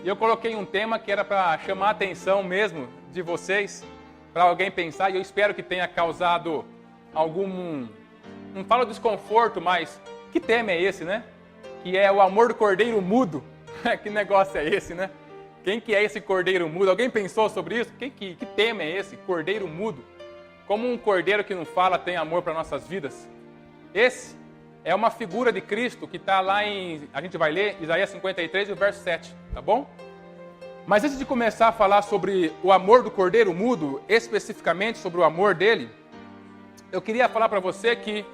E eu coloquei um tema que era para chamar a atenção mesmo de vocês, para alguém pensar, e eu espero que tenha causado algum, não falo desconforto, mas que tema é esse, né? Que é o amor do cordeiro mudo. Que negócio é esse, né? Quem que é esse cordeiro mudo? Alguém pensou sobre isso? Que tema é esse? Cordeiro mudo. Como um cordeiro que não fala tem amor para nossas vidas? Esse é uma figura de Cristo que está lá em... A gente vai ler Isaías 53, o verso 7, tá bom? Mas antes de começar a falar sobre o amor do cordeiro mudo, especificamente sobre o amor dele, eu queria falar para você que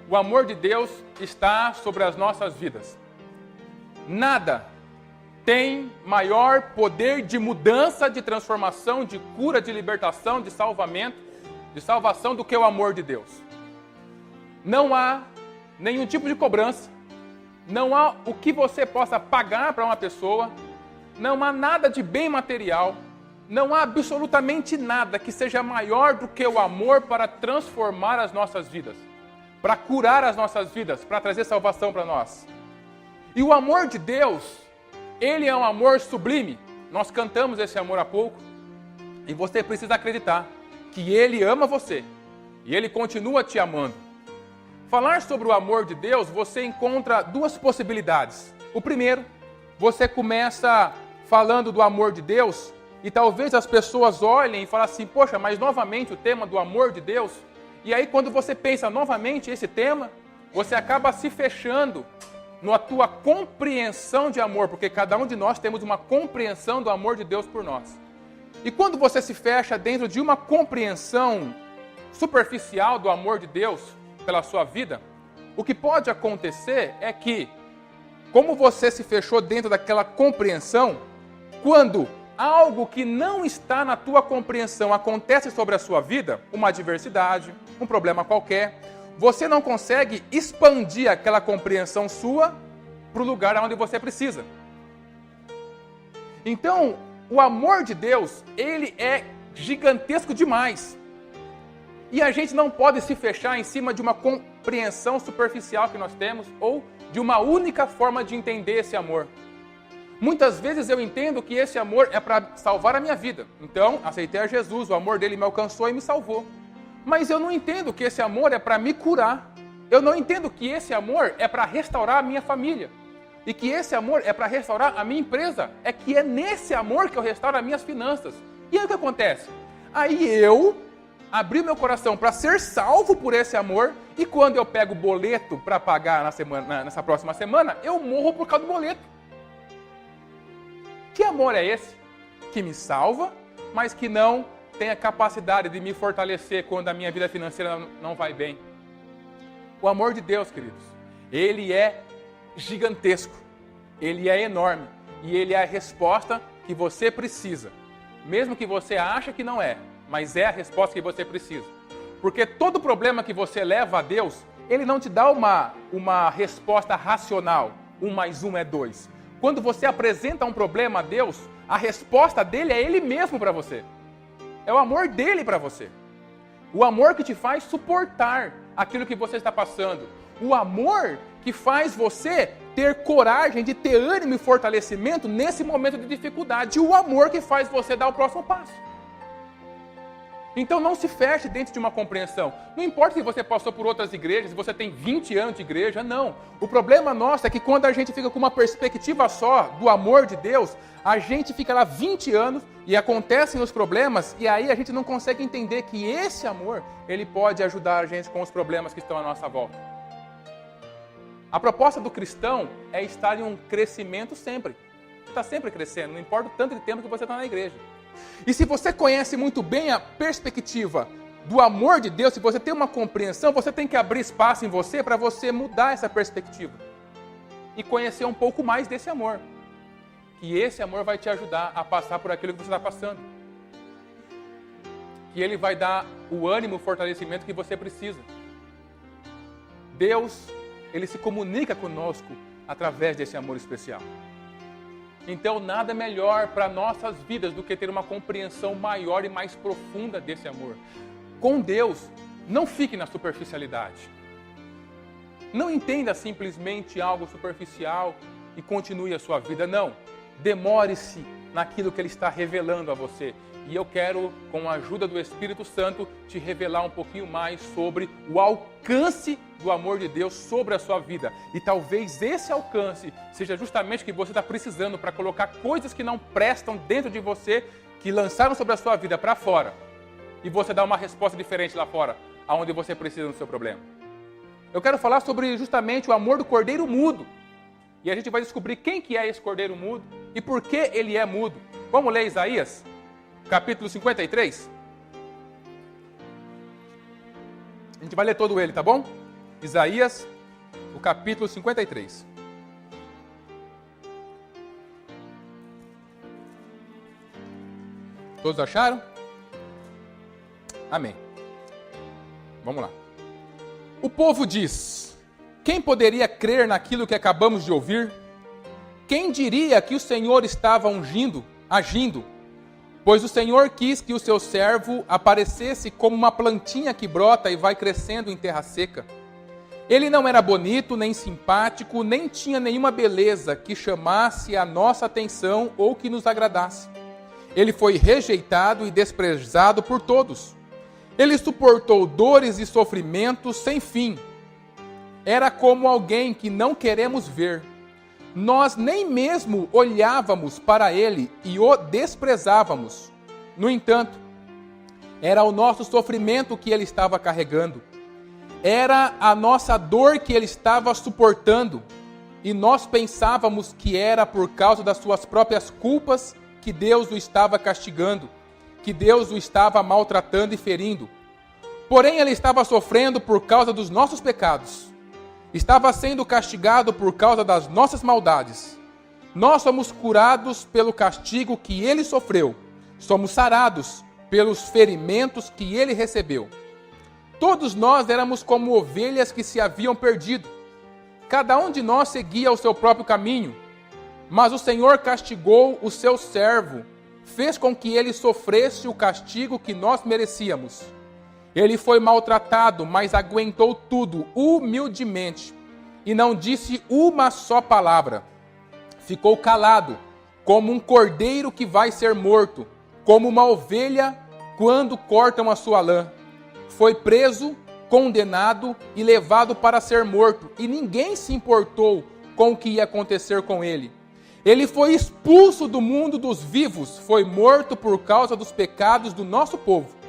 o amor de Deus está sobre as nossas vidas. Nada tem maior poder de mudança, de transformação, de cura, de libertação, de salvamento, de salvação do que o amor de Deus. Não há nenhum tipo de cobrança, não há o que você possa pagar para uma pessoa, não há nada de bem material, não há absolutamente nada que seja maior do que o amor para transformar as nossas vidas, para curar as nossas vidas, para trazer salvação para nós. E o amor de Deus, ele é um amor sublime. Nós cantamos esse amor há pouco. E você precisa acreditar que ele ama você. E ele continua te amando. Falar sobre o amor de Deus, você encontra duas possibilidades. O primeiro, você começa falando do amor de Deus. E talvez as pessoas olhem e falem assim, poxa, mas novamente o tema do amor de Deus. E aí quando você pensa novamente esse tema, você acaba se fechando na tua compreensão de amor, porque cada um de nós temos uma compreensão do amor de Deus por nós. E quando você se fecha dentro de uma compreensão superficial do amor de Deus pela sua vida, o que pode acontecer é que, como você se fechou dentro daquela compreensão, quando algo que não está na tua compreensão acontece sobre a sua vida, uma adversidade, um problema qualquer, você não consegue expandir aquela compreensão sua para o lugar onde você precisa. Então, o amor de Deus, ele é gigantesco demais. E a gente não pode se fechar em cima de uma compreensão superficial que nós temos ou de uma única forma de entender esse amor. Muitas vezes eu entendo que esse amor é para salvar a minha vida. Então, aceitei a Jesus, o amor dele me alcançou e me salvou. Mas eu não entendo que esse amor é para me curar. Eu não entendo que esse amor é para restaurar a minha família. E que esse amor é para restaurar a minha empresa. É que é nesse amor que eu restauro as minhas finanças. E aí o que acontece? Aí eu abri meu coração para ser salvo por esse amor. E quando eu pego o boleto para pagar nessa próxima semana, eu morro por causa do boleto. Que amor é esse? Que me salva, mas que não tem a capacidade de me fortalecer quando a minha vida financeira não vai bem. O amor de Deus, queridos, ele é gigantesco, ele é enorme e ele é a resposta que você precisa. Mesmo que você ache que não é, mas é a resposta que você precisa. Porque todo problema que você leva a Deus, ele não te dá uma resposta racional, 1 mais 1 é 2. Quando você apresenta um problema a Deus, a resposta dele é ele mesmo para você. É o amor dele para você. O amor que te faz suportar aquilo que você está passando. O amor que faz você ter coragem de ter ânimo e fortalecimento nesse momento de dificuldade. O amor que faz você dar o próximo passo. Então não se feche dentro de uma compreensão. Não importa se você passou por outras igrejas, se você tem 20 anos de igreja, não. O problema nosso é que quando a gente fica com uma perspectiva só do amor de Deus, a gente fica lá 20 anos e acontecem os problemas e aí a gente não consegue entender que esse amor, ele pode ajudar a gente com os problemas que estão à nossa volta. A proposta do cristão é estar em um crescimento sempre. Você está sempre crescendo, não importa o tanto de tempo que você está na igreja. E se você conhece muito bem a perspectiva do amor de Deus, se você tem uma compreensão, você tem que abrir espaço em você para você mudar essa perspectiva. E conhecer um pouco mais desse amor. Que esse amor vai te ajudar a passar por aquilo que você está passando. Que ele vai dar o ânimo, o fortalecimento que você precisa. Deus, ele se comunica conosco através desse amor especial. Então, nada melhor para nossas vidas do que ter uma compreensão maior e mais profunda desse amor. Com Deus, não fique na superficialidade. Não entenda simplesmente algo superficial e continue a sua vida. Não. demore-se naquilo que Ele está revelando a você. E eu quero, com a ajuda do Espírito Santo, te revelar um pouquinho mais sobre o alcance do amor de Deus sobre a sua vida. E talvez esse alcance seja justamente o que você está precisando para colocar coisas que não prestam dentro de você, que lançaram sobre a sua vida para fora. E você dá uma resposta diferente lá fora, aonde você precisa do seu problema. Eu quero falar sobre justamente o amor do cordeiro mudo. E a gente vai descobrir quem que é esse cordeiro mudo e por que ele é mudo. Vamos ler Isaías, capítulo 53? A gente vai ler todo ele, tá bom? Isaías, o capítulo 53. Todos acharam? Amém. Vamos lá. O povo diz: quem poderia crer naquilo que acabamos de ouvir? Quem diria que o Senhor estava agindo? Pois o Senhor quis que o seu servo aparecesse como uma plantinha que brota e vai crescendo em terra seca. Ele não era bonito, nem simpático, nem tinha nenhuma beleza que chamasse a nossa atenção ou que nos agradasse. Ele foi rejeitado e desprezado por todos. Ele suportou dores e sofrimentos sem fim. Era como alguém que não queremos ver. Nós nem mesmo olhávamos para ele e o desprezávamos. No entanto, era o nosso sofrimento que ele estava carregando. Era a nossa dor que ele estava suportando. E nós pensávamos que era por causa das suas próprias culpas que Deus o estava castigando, que Deus o estava maltratando e ferindo. Porém, ele estava sofrendo por causa dos nossos pecados. Estava sendo castigado por causa das nossas maldades. Nós somos curados pelo castigo que ele sofreu. Somos sarados pelos ferimentos que ele recebeu. Todos nós éramos como ovelhas que se haviam perdido. Cada um de nós seguia o seu próprio caminho. Mas o Senhor castigou o seu servo, fez com que ele sofresse o castigo que nós merecíamos. Ele foi maltratado, mas aguentou tudo humildemente e não disse uma só palavra. Ficou calado, como um cordeiro que vai ser morto, como uma ovelha quando cortam a sua lã. Foi preso, condenado e levado para ser morto, e ninguém se importou com o que ia acontecer com ele. Ele foi expulso do mundo dos vivos, foi morto por causa dos pecados do nosso povo.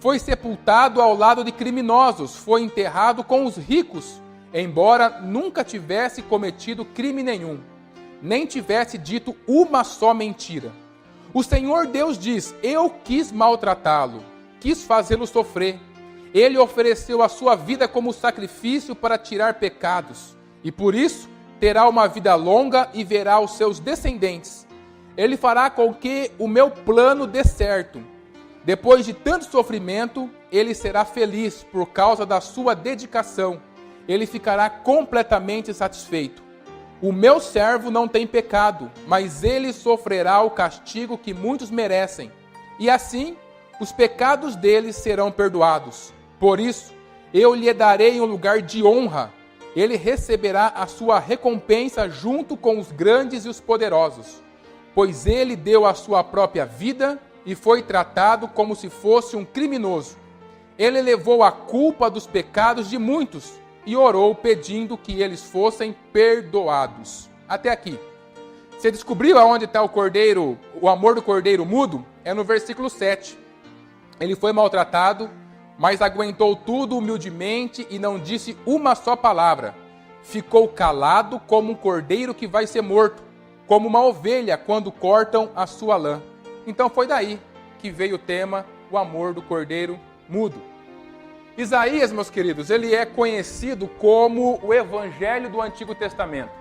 Foi sepultado ao lado de criminosos, foi enterrado com os ricos, embora nunca tivesse cometido crime nenhum, nem tivesse dito uma só mentira. O Senhor Deus diz: eu quis maltratá-lo, quis fazê-lo sofrer. Ele ofereceu a sua vida como sacrifício para tirar pecados, e por isso terá uma vida longa e verá os seus descendentes. Ele fará com que o meu plano dê certo. Depois de tanto sofrimento, ele será feliz por causa da sua dedicação. Ele ficará completamente satisfeito. O meu servo não tem pecado, mas ele sofrerá o castigo que muitos merecem. E assim, os pecados deles serão perdoados. Por isso, eu lhe darei um lugar de honra. Ele receberá a sua recompensa junto com os grandes e os poderosos, pois ele deu a sua própria vida e foi tratado como se fosse um criminoso. Ele levou a culpa dos pecados de muitos e orou pedindo que eles fossem perdoados. Até aqui. Você descobriu aonde está o cordeiro, o amor do cordeiro mudo? É no versículo 7. Ele foi maltratado, mas aguentou tudo humildemente e não disse uma só palavra. Ficou calado como um cordeiro que vai ser morto, como uma ovelha quando cortam a sua lã. Então foi daí que veio o tema, o amor do cordeiro mudo. Isaías, meus queridos, ele é conhecido como o Evangelho do Antigo Testamento,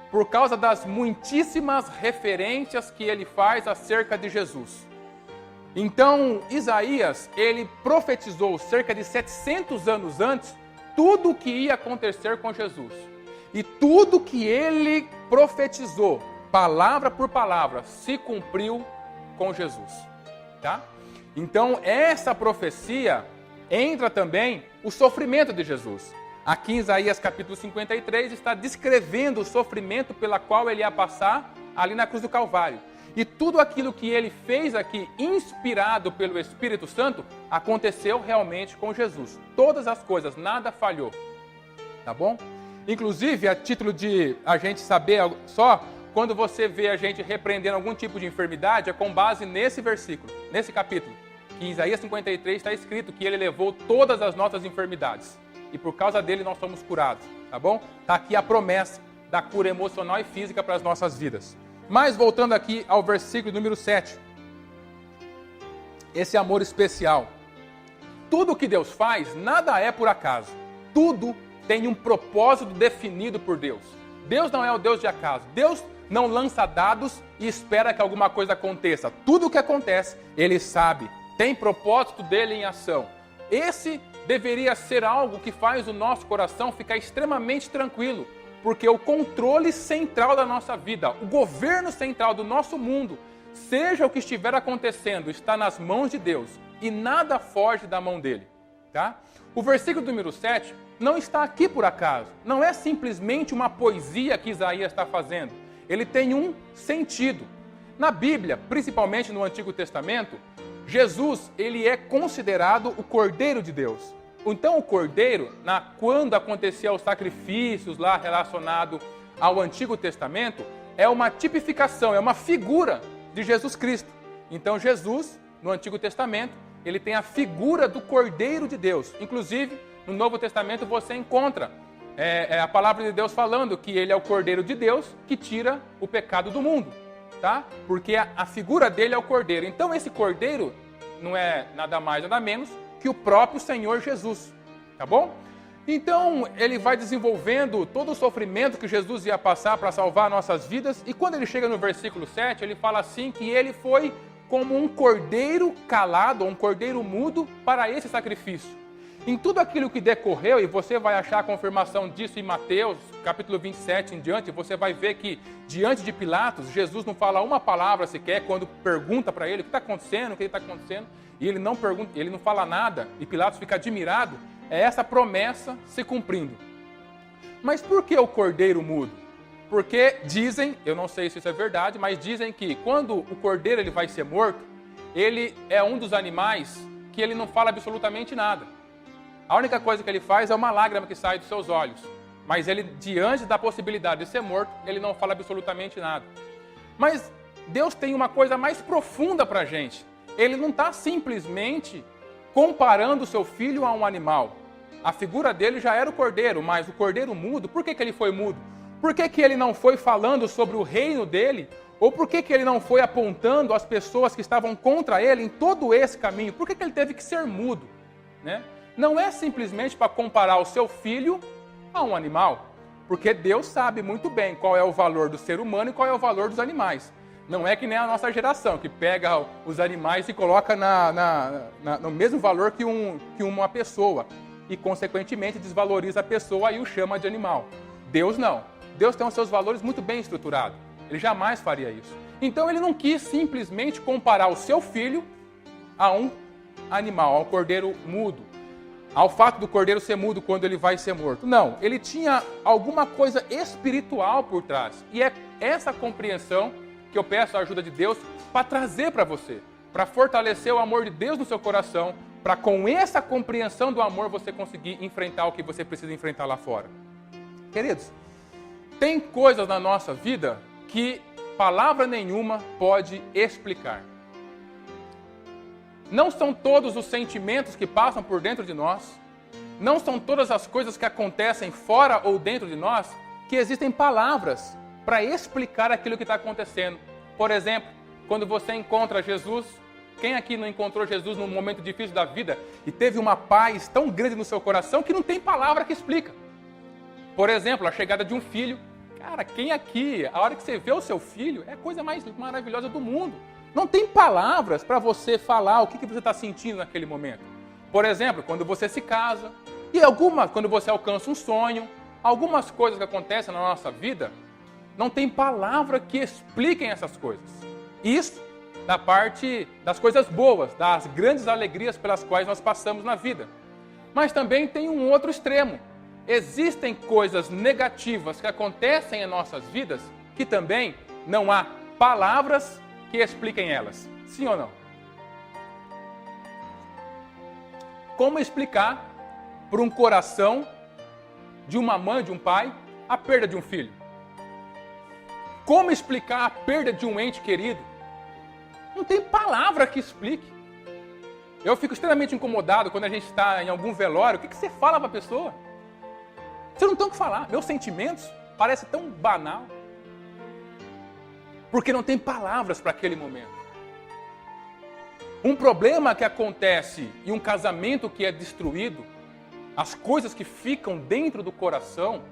por causa das muitíssimas referências que ele faz acerca de Jesus. Então, Isaías, ele profetizou cerca de 700 anos antes tudo o que ia acontecer com Jesus. E tudo que ele profetizou, palavra por palavra, se cumpriu com Jesus. Tá? Então, essa profecia entra também o sofrimento de Jesus. Aqui em Isaías capítulo 53 está descrevendo o sofrimento pela qual ele ia passar ali na cruz do Calvário. E tudo aquilo que ele fez aqui, inspirado pelo Espírito Santo, aconteceu realmente com Jesus. Todas as coisas, nada falhou. Tá bom? Inclusive, a título de a gente saber só, quando você vê a gente repreendendo algum tipo de enfermidade, é com base nesse versículo, nesse capítulo. Que em Isaías 53 está escrito que ele levou todas as nossas enfermidades. E por causa dele nós somos curados. Tá bom? Está aqui a promessa da cura emocional e física para as nossas vidas. Mas voltando aqui ao versículo número 7. Esse amor especial. Tudo que Deus faz, nada é por acaso. Tudo tem um propósito definido por Deus. Deus não é o Deus de acaso. Deus não lança dados e espera que alguma coisa aconteça. Tudo o que acontece, Ele sabe. Tem propósito dele em ação. Esse deveria ser algo que faz o nosso coração ficar extremamente tranquilo. Porque o controle central da nossa vida, o governo central do nosso mundo, seja o que estiver acontecendo, está nas mãos de Deus e nada foge da mão dele. Tá? O versículo número 7 não está aqui por acaso. Não é simplesmente uma poesia que Isaías está fazendo. Ele tem um sentido. Na Bíblia, principalmente no Antigo Testamento, Jesus ele é considerado o Cordeiro de Deus. Então o Cordeiro, quando acontecia os sacrifícios lá relacionado ao Antigo Testamento, é uma tipificação, é uma figura de Jesus Cristo. Então Jesus, no Antigo Testamento, ele tem a figura do Cordeiro de Deus. Inclusive, no Novo Testamento você encontra a palavra de Deus falando que ele é o Cordeiro de Deus que tira o pecado do mundo. Tá? Porque a figura dele é o Cordeiro. Então esse Cordeiro não é nada mais, nada menos que o próprio Senhor Jesus, tá bom? Então, ele vai desenvolvendo todo o sofrimento que Jesus ia passar para salvar nossas vidas, e quando ele chega no versículo 7, ele fala assim que ele foi como um cordeiro calado, um cordeiro mudo para esse sacrifício. Em tudo aquilo que decorreu, e você vai achar a confirmação disso em Mateus, capítulo 27 em diante, você vai ver que, diante de Pilatos, Jesus não fala uma palavra sequer quando pergunta para ele o que está acontecendo, o que está acontecendo, e ele não pergunta, ele não fala nada, e Pilatos fica admirado, é essa promessa se cumprindo. Mas por que o cordeiro mudo? Porque dizem, eu não sei se isso é verdade, mas dizem que quando o cordeiro ele vai ser morto, ele é um dos animais que ele não fala absolutamente nada. A única coisa que ele faz é uma lágrima que sai dos seus olhos. Mas ele, diante da possibilidade de ser morto, ele não fala absolutamente nada. Mas Deus tem uma coisa mais profunda para a gente. Ele não está simplesmente comparando o seu filho a um animal. A figura dele já era o cordeiro, mas o cordeiro mudo, por que ele foi mudo? Por que ele não foi falando sobre o reino dele? Ou por que ele não foi apontando as pessoas que estavam contra ele em todo esse caminho? Por que ele teve que ser mudo? Né? Não é simplesmente para comparar o seu filho a um animal, porque Deus sabe muito bem qual é o valor do ser humano e qual é o valor dos animais. Não é que nem a nossa geração, que pega os animais e coloca no mesmo valor que uma pessoa e, consequentemente, desvaloriza a pessoa e o chama de animal. Deus não. Deus tem os seus valores muito bem estruturados. Ele jamais faria isso. Então, ele não quis simplesmente comparar o seu filho a um animal, ao cordeiro mudo, ao fato do cordeiro ser mudo quando ele vai ser morto. Não, ele tinha alguma coisa espiritual por trás. E é essa compreensão que eu peço a ajuda de Deus para trazer para você, para fortalecer o amor de Deus no seu coração, para com essa compreensão do amor você conseguir enfrentar o que você precisa enfrentar lá fora. Queridos, tem coisas na nossa vida que palavra nenhuma pode explicar. Não são todos os sentimentos que passam por dentro de nós, não são todas as coisas que acontecem fora ou dentro de nós que existem palavras para explicar aquilo que está acontecendo. Por exemplo, quando você encontra Jesus, quem aqui não encontrou Jesus num momento difícil da vida e teve uma paz tão grande no seu coração que não tem palavra que explica? Por exemplo, a chegada de um filho. Cara, quem aqui, a hora que você vê o seu filho, é a coisa mais maravilhosa do mundo. Não tem palavras para você falar o que você está sentindo naquele momento. Por exemplo, quando você se casa, e quando você alcança um sonho, algumas coisas que acontecem na nossa vida, não tem palavra que expliquem essas coisas. Isso da parte das coisas boas, das grandes alegrias pelas quais nós passamos na vida. Mas também tem um outro extremo. Existem coisas negativas que acontecem em nossas vidas que também não há palavras que expliquem elas. Sim ou não? Como explicar para um coração de uma mãe, de um pai, a perda de um filho? Como explicar a perda de um ente querido? Não tem palavra que explique. Eu fico extremamente incomodado quando a gente está em algum velório. O que você fala para a pessoa? Você não tem o que falar. Meus sentimentos parecem tão banal. Porque não tem palavras para aquele momento. Um problema que acontece em um casamento que é destruído, as coisas que ficam dentro do coração,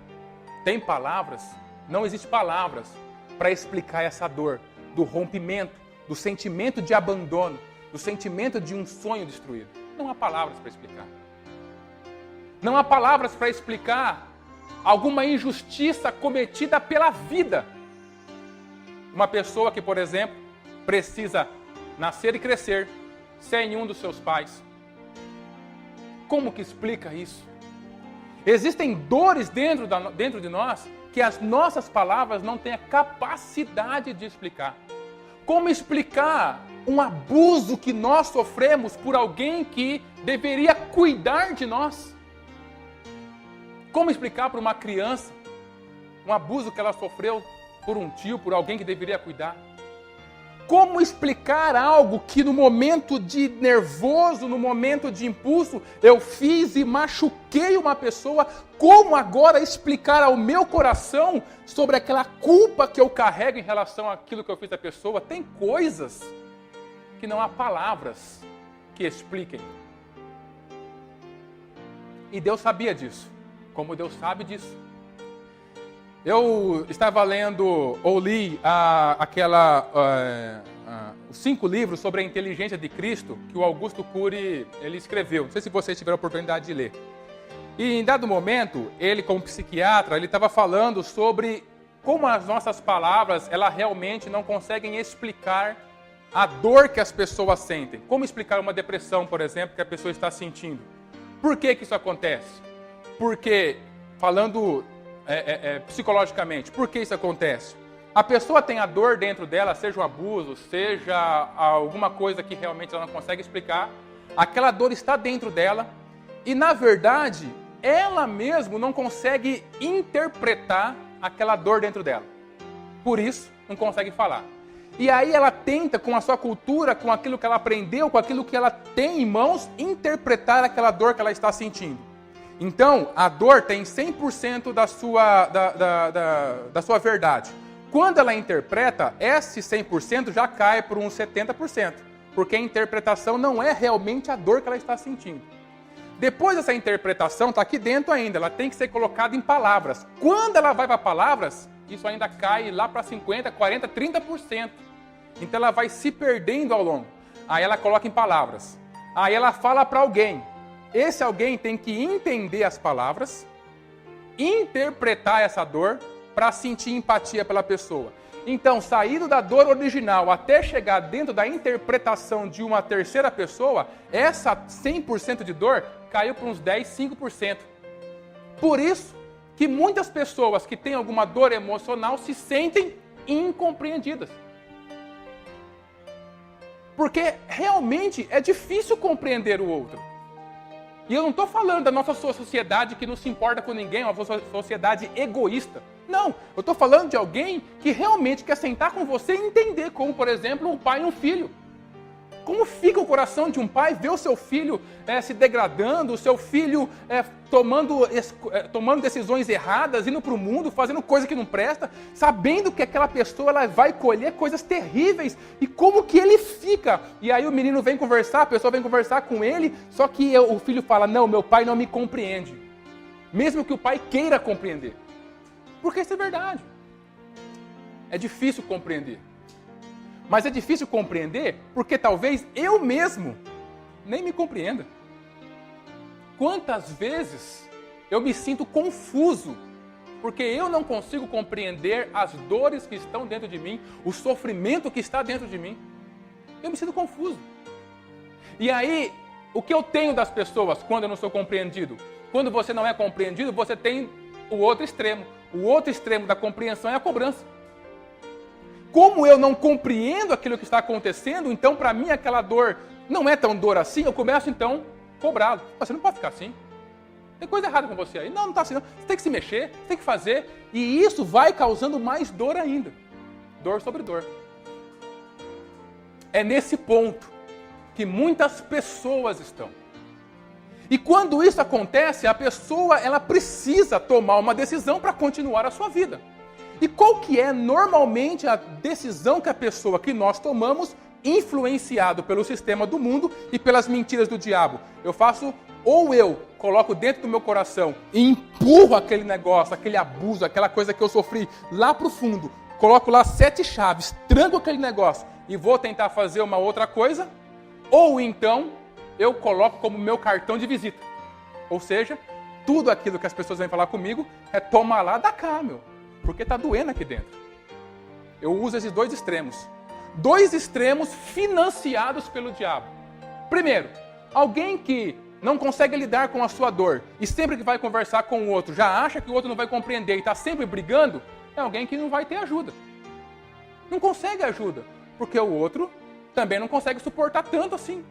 tem palavras? Não existe palavras para explicar essa dor do rompimento, do sentimento de abandono, do sentimento de um sonho destruído. Não há palavras para explicar. Não há palavras para explicar alguma injustiça cometida pela vida. Uma pessoa que, por exemplo, precisa nascer e crescer sem nenhum dos seus pais. Como que explica isso? Existem dores dentro de nós que as nossas palavras não têm a capacidade de explicar. Como explicar um abuso que nós sofremos por alguém que deveria cuidar de nós? Como explicar para uma criança um abuso que ela sofreu por um tio, por alguém que deveria cuidar? Como explicar algo que no momento de nervoso, no momento de impulso, eu fiz e machuquei uma pessoa? Como agora explicar ao meu coração sobre aquela culpa que eu carrego em relação àquilo que eu fiz à pessoa? Tem coisas que não há palavras que expliquem. E Deus sabia disso, como Deus sabe disso. Eu estava lendo, ou li, os 5 livros sobre a inteligência de Cristo que o Augusto Cury ele escreveu. Não sei se vocês tiveram a oportunidade de ler. E em dado momento, ele como psiquiatra, ele estava falando sobre como as nossas palavras, elas realmente não conseguem explicar a dor que as pessoas sentem. Como explicar uma depressão, por exemplo, que a pessoa está sentindo. Por que isso acontece? Porque, falando psicologicamente, por que isso acontece? A pessoa tem a dor dentro dela, seja um abuso, seja alguma coisa que realmente ela não consegue explicar. Aquela dor está dentro dela e, na verdade, ela mesma não consegue interpretar aquela dor dentro dela. Por isso, não consegue falar. E aí ela tenta, com a sua cultura, com aquilo que ela aprendeu, com aquilo que ela tem em mãos, interpretar aquela dor que ela está sentindo. Então, a dor tem 100% da sua verdade. Quando ela interpreta, esse 100% já cai para uns 70%, porque a interpretação não é realmente a dor que ela está sentindo. Depois dessa interpretação, está aqui dentro ainda, ela tem que ser colocada em palavras. Quando ela vai para palavras, isso ainda cai lá para 50%, 40%, 30%. Então ela vai se perdendo ao longo. Aí ela coloca em palavras. Aí ela fala para alguém. Esse alguém tem que entender as palavras, interpretar essa dor para sentir empatia pela pessoa. Então, saindo da dor original até chegar dentro da interpretação de uma terceira pessoa, essa 100% de dor caiu para uns 10%, 5%. Por isso que muitas pessoas que têm alguma dor emocional se sentem incompreendidas. Porque realmente é difícil compreender o outro. E eu não estou falando da nossa sociedade que não se importa com ninguém, uma sociedade egoísta. Não, eu estou falando de alguém que realmente quer sentar com você e entender, como, por exemplo, um pai e um filho. Como fica o coração de um pai ver o seu filho se degradando, o seu filho tomando decisões erradas, indo para o mundo, fazendo coisa que não presta, sabendo que aquela pessoa ela vai colher coisas terríveis. E como que ele fica? E aí o menino vem conversar, a pessoa vem conversar com ele, só que o filho fala, não, meu pai não me compreende. Mesmo que o pai queira compreender. Porque isso é verdade. É difícil compreender. Mas é difícil compreender porque talvez eu mesmo nem me compreenda. Quantas vezes eu me sinto confuso porque eu não consigo compreender as dores que estão dentro de mim, o sofrimento que está dentro de mim. Eu me sinto confuso. E aí, o que eu tenho das pessoas quando eu não sou compreendido? Quando você não é compreendido, você tem o outro extremo. O outro extremo da compreensão é a cobrança. como eu não compreendo aquilo que está acontecendo, então para mim aquela dor não é tão dor assim, eu começo então a cobrá-lo. Você não pode ficar assim. Tem coisa errada com você aí. Não, não está assim não. Você tem que se mexer, você tem que fazer. E isso vai causando mais dor ainda. Dor sobre dor. É nesse ponto que muitas pessoas estão. E quando isso acontece, a pessoa ela precisa tomar uma decisão para continuar a sua vida. E qual que é normalmente a decisão que nós tomamos, influenciado pelo sistema do mundo e pelas mentiras do diabo? Eu faço, ou eu coloco dentro do meu coração e empurro aquele negócio, aquele abuso, aquela coisa que eu sofri lá para o fundo, coloco lá 7 chaves, tranco aquele negócio e vou tentar fazer uma outra coisa, ou então eu coloco como meu cartão de visita. Ou seja, tudo aquilo que as pessoas vêm falar comigo é toma lá da cá, meu. Porque está doendo aqui dentro. Eu uso esses 2 extremos. 2 extremos financiados pelo diabo. Primeiro, alguém que não consegue lidar com a sua dor e sempre que vai conversar com o outro já acha que o outro não vai compreender e está sempre brigando, é alguém que não vai ter ajuda. Não consegue ajuda, porque o outro também não consegue suportar tanto assim.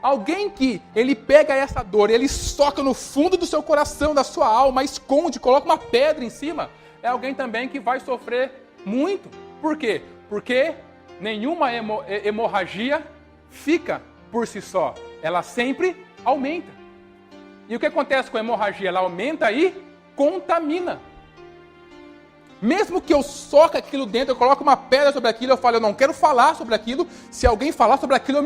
Alguém que ele pega essa dor, ele soca no fundo do seu coração, da sua alma, esconde, coloca uma pedra em cima, é alguém também que vai sofrer muito. Por quê? Porque nenhuma hemorragia fica por si só. Ela sempre aumenta. E o que acontece com a hemorragia? Ela aumenta e contamina. Mesmo que eu soque aquilo dentro, eu coloque uma pedra sobre aquilo, eu falo, eu não quero falar sobre aquilo. Se alguém falar sobre aquilo,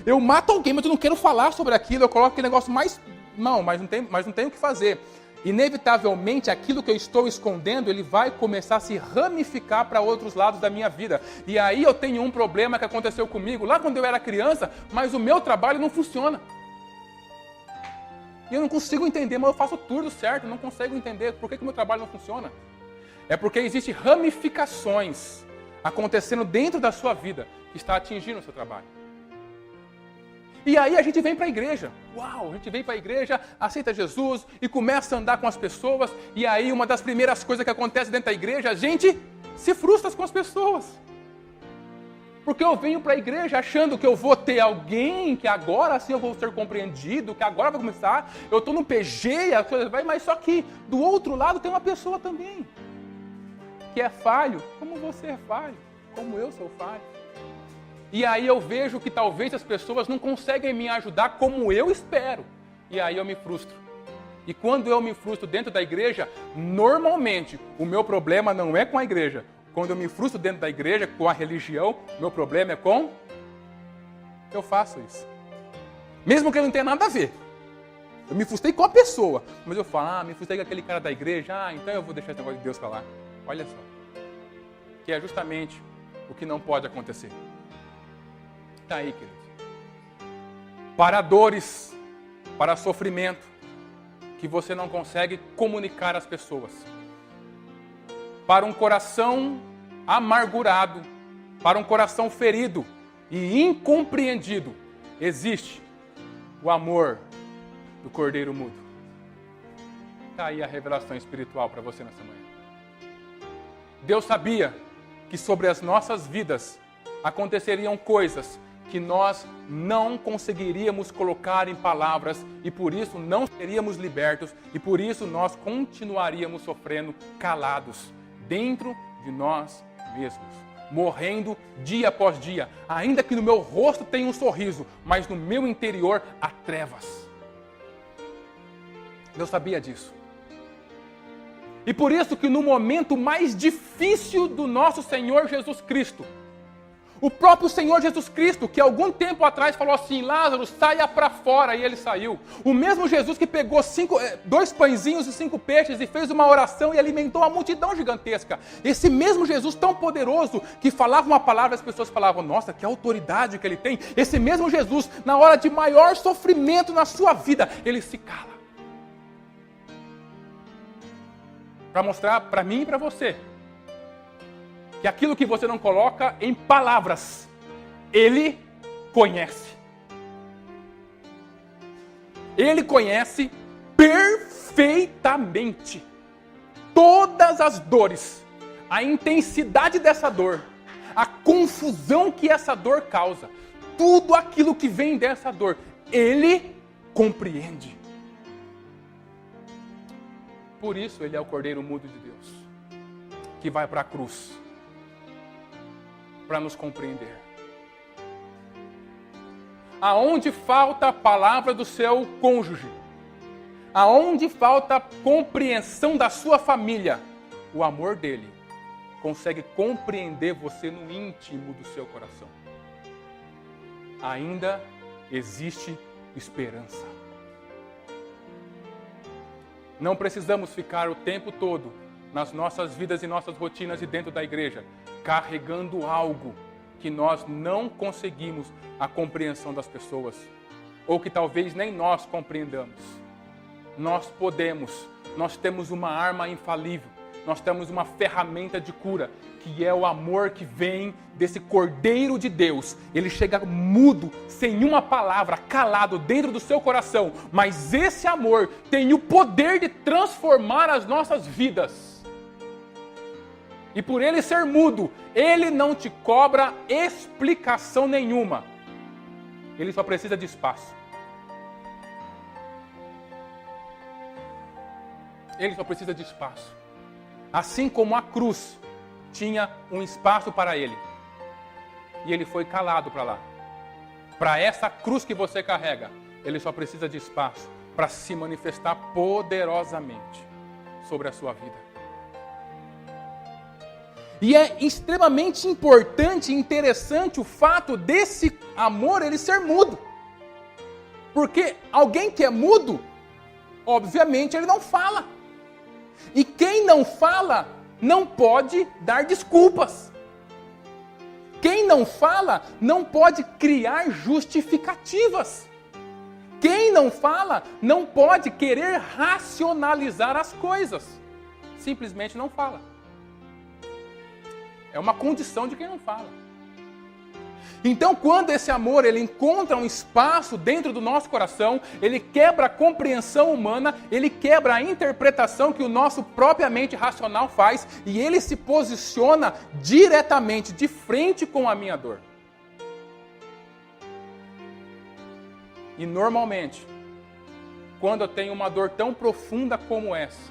eu mato alguém, mas eu não quero falar sobre aquilo. Eu coloco aquele negócio mais... Não, mas não tenho o que fazer. Inevitavelmente, aquilo que eu estou escondendo, ele vai começar a se ramificar para outros lados da minha vida. E aí eu tenho um problema que aconteceu comigo lá quando eu era criança, mas o meu trabalho não funciona. E eu não consigo entender, mas eu faço tudo certo, não consigo entender por que o meu trabalho não funciona. É porque existem ramificações acontecendo dentro da sua vida que está atingindo o seu trabalho. E aí a gente vem para a igreja. Uau, a gente vem para a igreja, aceita Jesus e começa a andar com as pessoas. E aí uma das primeiras coisas que acontece dentro da igreja, a gente se frustra com as pessoas. Porque eu venho para a igreja achando que eu vou ter alguém, que agora sim eu vou ser compreendido, que agora vai começar, eu estou no PG, a coisa vai, mas só que do outro lado tem uma pessoa também. Que é falho, como você é falho, como eu sou falho. E aí eu vejo que talvez as pessoas não conseguem me ajudar como eu espero. E aí eu me frustro. E quando eu me frustro dentro da igreja, normalmente o meu problema não é com a igreja. Quando eu me frustro dentro da igreja, com a religião, meu problema é com... Eu faço isso. Mesmo que ele não tenha nada a ver. Eu me frustrei com a pessoa, mas eu falo, me frustrei com aquele cara da igreja, então eu vou deixar esse negócio de Deus pra lá. Olha só. Que é justamente o que não pode acontecer. Está aí, queridos. Para dores, para sofrimento, que você não consegue comunicar às pessoas. Para um coração amargurado, para um coração ferido e incompreendido, existe o amor do Cordeiro Mudo. Está aí a revelação espiritual para você nessa manhã. Deus sabia que sobre as nossas vidas aconteceriam coisas que nós não conseguiríamos colocar em palavras e por isso não seríamos libertos e por isso nós continuaríamos sofrendo calados dentro de nós mesmos, morrendo dia após dia, ainda que no meu rosto tenha um sorriso, mas no meu interior há trevas. Deus sabia disso. E por isso que no momento mais difícil do nosso Senhor Jesus Cristo, o próprio Senhor Jesus Cristo, que algum tempo atrás falou assim, Lázaro, saia para fora, e ele saiu. O mesmo Jesus que pegou 2 pãezinhos e 5 peixes e fez uma oração e alimentou uma multidão gigantesca. Esse mesmo Jesus tão poderoso que falava uma palavra e as pessoas falavam, nossa, que autoridade que ele tem. Esse mesmo Jesus, na hora de maior sofrimento na sua vida, ele se cala. Para mostrar para mim e para você que aquilo que você não coloca em palavras, Ele conhece. Ele conhece perfeitamente todas as dores, a intensidade dessa dor, a confusão que essa dor causa, tudo aquilo que vem dessa dor, Ele compreende. Por isso Ele é o Cordeiro mudo de Deus, que vai para a cruz, para nos compreender. Aonde falta a palavra do seu cônjuge, aonde falta a compreensão da sua família, o amor dele consegue compreender você no íntimo do seu coração. Ainda existe esperança. Não precisamos ficar o tempo todo nas nossas vidas e nossas rotinas e dentro da igreja, carregando algo que nós não conseguimos a compreensão das pessoas, ou que talvez nem nós compreendamos. Nós temos uma arma infalível, nós temos uma ferramenta de cura, que é o amor que vem desse Cordeiro de Deus. Ele chega mudo, sem uma palavra, calado dentro do seu coração, mas esse amor tem o poder de transformar as nossas vidas. E por ele ser mudo, ele não te cobra explicação nenhuma. Ele só precisa de espaço. Ele só precisa de espaço. Assim como a cruz tinha um espaço para ele. E ele foi calado para lá. Para essa cruz que você carrega, ele só precisa de espaço para se manifestar poderosamente sobre a sua vida. E é extremamente importante e interessante o fato desse amor ele ser mudo. Porque alguém que é mudo, obviamente ele não fala. E quem não fala não pode dar desculpas. Quem não fala não pode criar justificativas. Quem não fala não pode querer racionalizar as coisas. Simplesmente não fala. É uma condição de quem não fala. Então, quando esse amor ele encontra um espaço dentro do nosso coração, ele quebra a compreensão humana, ele quebra a interpretação que o nosso propriamente racional faz e ele se posiciona diretamente de frente com a minha dor. E normalmente, quando eu tenho uma dor tão profunda como essa,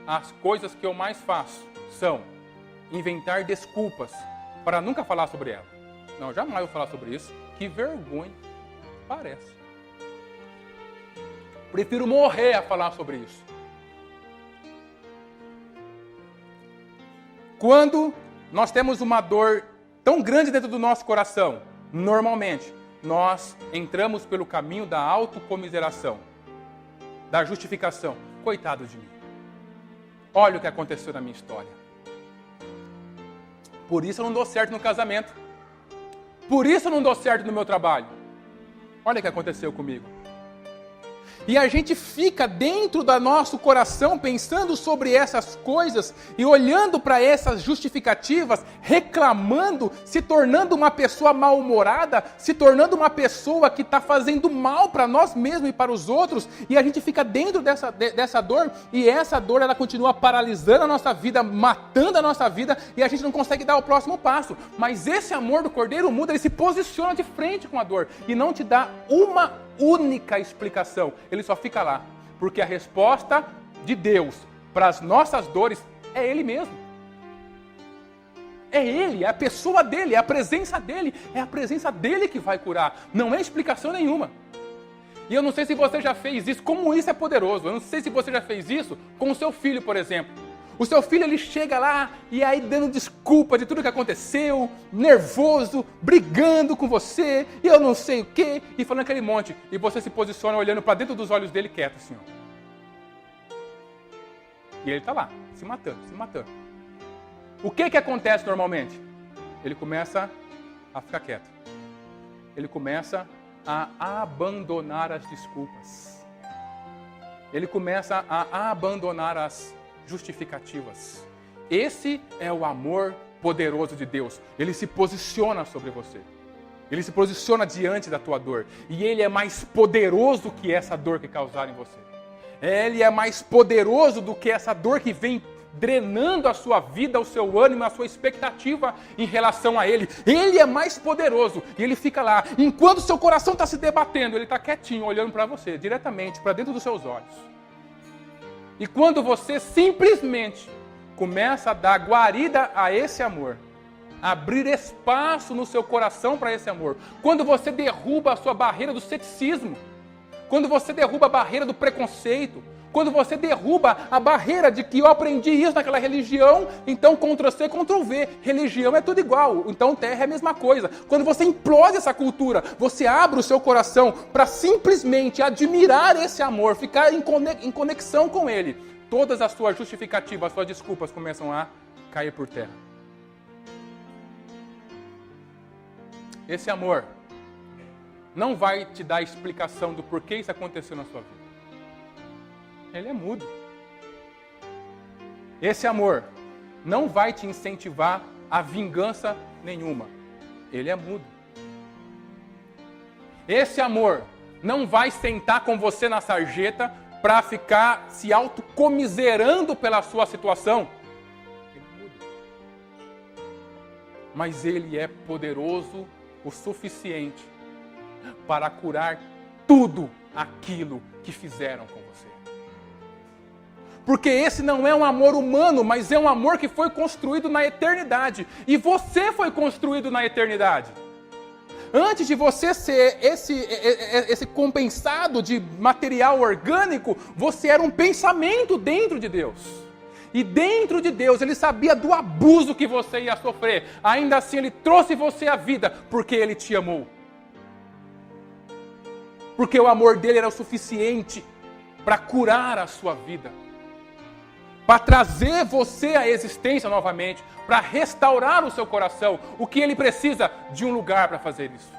as coisas que eu mais faço são inventar desculpas para nunca falar sobre ela. Não, jamais vou falar sobre isso. Que vergonha. Parece. Prefiro morrer a falar sobre isso. Quando nós temos uma dor tão grande dentro do nosso coração, normalmente, nós entramos pelo caminho da autocomiseração, da justificação. Coitado de mim. Olha o que aconteceu na minha história. Por isso eu não dou certo no casamento. Por isso eu não dou certo no meu trabalho. Olha o que aconteceu comigo. E a gente fica dentro do nosso coração pensando sobre essas coisas e olhando para essas justificativas, reclamando, se tornando uma pessoa mal-humorada, se tornando uma pessoa que está fazendo mal para nós mesmos e para os outros, e a gente fica dentro dessa dor, e essa dor ela continua paralisando a nossa vida, matando a nossa vida, e a gente não consegue dar o próximo passo. Mas esse amor do Cordeiro mudo, ele se posiciona de frente com a dor e não te dá uma única explicação, ele só fica lá, porque a resposta de Deus para as nossas dores é Ele mesmo. É Ele, é a pessoa dEle, é a presença dEle que vai curar, não é explicação nenhuma. E eu não sei se você já fez isso, como isso é poderoso, eu não sei se você já fez isso com o seu filho, por exemplo. O seu filho, ele chega lá e aí dando desculpa de tudo que aconteceu, nervoso, brigando com você, e eu não sei o quê, e falando aquele monte. E você se posiciona olhando para dentro dos olhos dele quieto assim, ó. E ele está lá, se matando. O que acontece normalmente? Ele começa a ficar quieto. Ele começa a abandonar as desculpas. Ele começa a abandonar as justificativas. Esse é o amor poderoso de Deus. Ele se posiciona sobre você. Ele se posiciona diante da tua dor. E Ele é mais poderoso que essa dor que causar em você. Ele é mais poderoso do que essa dor que vem drenando a sua vida, o seu ânimo, a sua expectativa em relação a Ele. Ele é mais poderoso e Ele fica lá. Enquanto o seu coração está se debatendo, Ele está quietinho, olhando para você, diretamente, para dentro dos seus olhos. E quando você simplesmente começa a dar guarida a esse amor, abrir espaço no seu coração para esse amor, quando você derruba a sua barreira do ceticismo, quando você derruba a barreira do preconceito, quando você derruba a barreira de que eu aprendi isso naquela religião, então Ctrl+C, Ctrl+V, religião é tudo igual, então terra é a mesma coisa. Quando você implode essa cultura, você abre o seu coração para simplesmente admirar esse amor, ficar em conexão com ele, todas as suas justificativas, as suas desculpas começam a cair por terra. Esse amor não vai te dar explicação do porquê isso aconteceu na sua vida. Ele é mudo. Esse amor não vai te incentivar a vingança nenhuma. Ele é mudo. Esse amor não vai sentar com você na sarjeta para ficar se autocomiserando pela sua situação. Ele é mudo. Mas ele é poderoso o suficiente para curar tudo aquilo que fizeram com você. Porque esse não é um amor humano, mas é um amor que foi construído na eternidade. E você foi construído na eternidade. Antes de você ser esse compensado de material orgânico, você era um pensamento dentro de Deus. E dentro de Deus, Ele sabia do abuso que você ia sofrer. Ainda assim, Ele trouxe você à vida, porque Ele te amou. Porque o amor dele era o suficiente para curar a sua vida. Para trazer você à existência novamente, para restaurar o seu coração. O que ele precisa? De um lugar para fazer isso.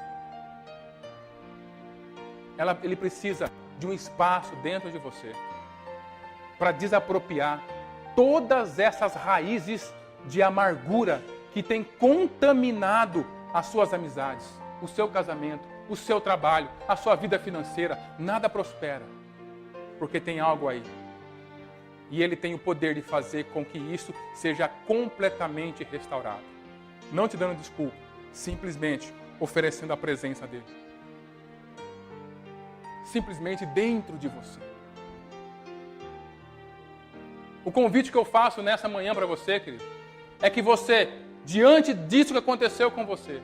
Ele precisa de um espaço dentro de você para desapropriar todas essas raízes de amargura que têm contaminado as suas amizades, o seu casamento, o seu trabalho, a sua vida financeira. Nada prospera, porque tem algo aí. E Ele tem o poder de fazer com que isso seja completamente restaurado. Não te dando desculpa, simplesmente oferecendo a presença dEle. Simplesmente dentro de você. O convite que eu faço nessa manhã para você, querido, é que você, diante disso que aconteceu com você,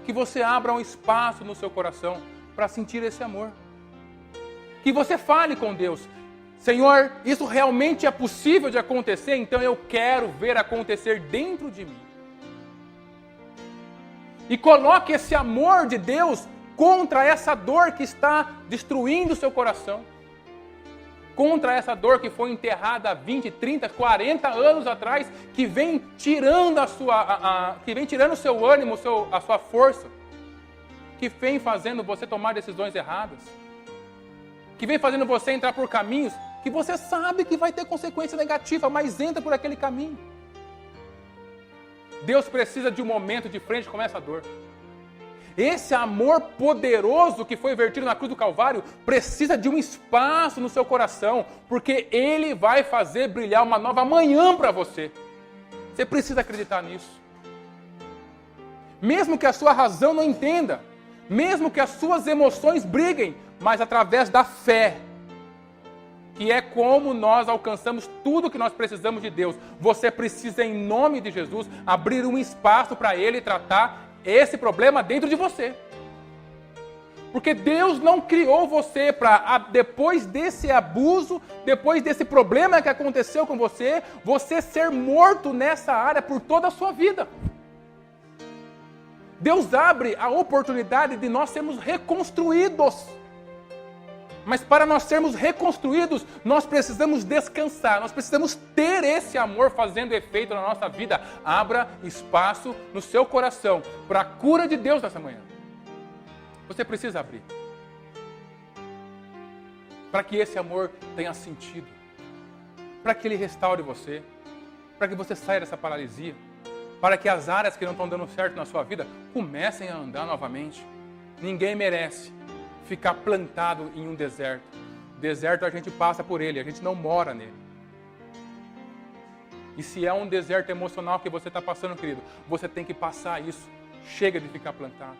que você abra um espaço no seu coração para sentir esse amor. Que você fale com Deus. Senhor, isso realmente é possível de acontecer, então eu quero ver acontecer dentro de mim. E coloque esse amor de Deus contra essa dor que está destruindo o seu coração. Contra essa dor que foi enterrada há 20, 30, 40 anos atrás, que vem tirando que vem tirando o seu ânimo, a sua força, que vem fazendo você tomar decisões erradas, que vem fazendo você entrar por caminhos que você sabe que vai ter consequência negativa, mas entra por aquele caminho. Deus precisa de um momento de frente com essa dor. Esse amor poderoso que foi vertido na cruz do Calvário precisa de um espaço no seu coração, porque Ele vai fazer brilhar uma nova manhã para você. Você precisa acreditar nisso. Mesmo que a sua razão não entenda, mesmo que as suas emoções briguem, mas através da fé, que é como nós alcançamos tudo que nós precisamos de Deus. Você precisa, em nome de Jesus, abrir um espaço para Ele tratar esse problema dentro de você. Porque Deus não criou você para, depois desse abuso, depois desse problema que aconteceu com você, você ser morto nessa área por toda a sua vida. Deus abre a oportunidade de nós sermos reconstruídos. Mas para nós sermos reconstruídos, nós precisamos descansar, nós precisamos ter esse amor fazendo efeito na nossa vida. Abra espaço no seu coração para a cura de Deus nessa manhã. Você precisa abrir. Para que esse amor tenha sentido. Para que ele restaure você. Para que você saia dessa paralisia. Para que as áreas que não estão dando certo na sua vida comecem a andar novamente. Ninguém merece ficar plantado em um deserto. Deserto a gente passa por ele, a gente não mora nele. E se é um deserto emocional que você está passando, querido, você tem que passar isso. Chega de ficar plantado.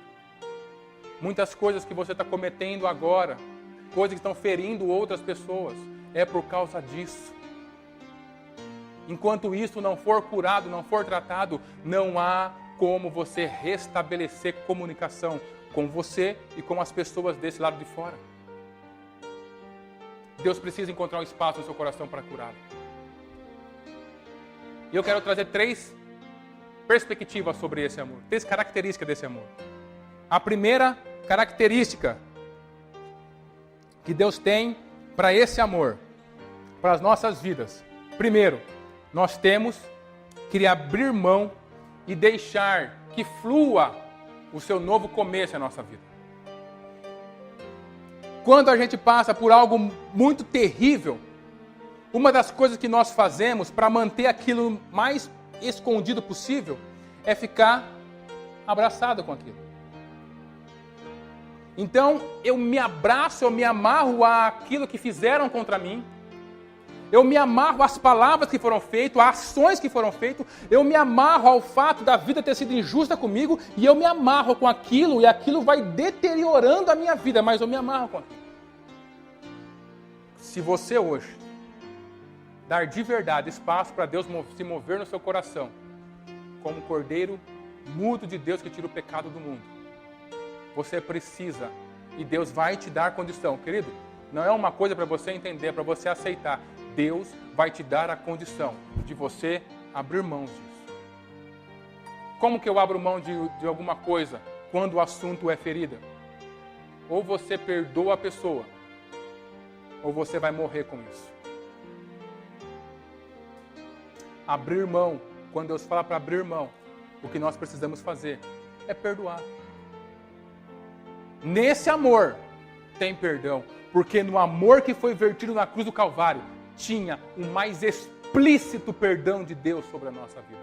Muitas coisas que você está cometendo agora, coisas que estão ferindo outras pessoas, é por causa disso. Enquanto isso não for curado, não for tratado, não há como você restabelecer comunicação com você e com as pessoas desse lado de fora. Deus precisa encontrar um espaço no seu coração para curá-lo. E eu quero trazer 3 perspectivas sobre esse amor, 3 características desse amor. A primeira característica que Deus tem para esse amor, para as nossas vidas. Primeiro, nós temos que abrir mão e deixar que flua o seu novo começo em nossa vida. Quando a gente passa por algo muito terrível, uma das coisas que nós fazemos para manter aquilo mais escondido possível é ficar abraçado com aquilo. Então, eu me abraço, eu me amarro àquilo que fizeram contra mim. Eu me amarro às palavras que foram feitas, às ações que foram feitas. Eu me amarro ao fato da vida ter sido injusta comigo. E eu me amarro com aquilo, e aquilo vai deteriorando a minha vida. Mas eu me amarro com aquilo. Se você hoje dar de verdade espaço para Deus se mover no seu coração, como um cordeiro mudo de Deus que tira o pecado do mundo, você precisa, e Deus vai te dar condição. Querido, não é uma coisa para você entender, é para você aceitar. Deus vai te dar a condição de você abrir mão disso. Como que eu abro mão de alguma coisa quando o assunto é ferida? Ou você perdoa a pessoa, ou você vai morrer com isso. Abrir mão, quando Deus fala para abrir mão, o que nós precisamos fazer é perdoar. Nesse amor tem perdão, porque no amor que foi vertido na cruz do Calvário, tinha o mais explícito perdão de Deus sobre a nossa vida.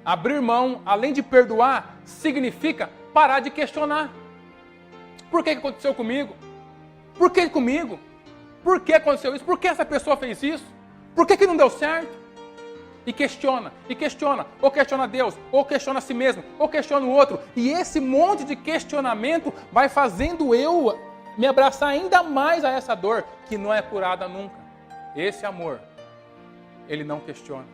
Abrir mão, além de perdoar, significa parar de questionar. Por que aconteceu comigo? Por que comigo? Por que aconteceu isso? Por que essa pessoa fez isso? Por que não deu certo? E questiona, ou questiona Deus, ou questiona a si mesmo, ou questiona o outro. E esse monte de questionamento vai fazendo eu me abraçar ainda mais a essa dor que não é curada nunca. Esse amor, ele não questiona.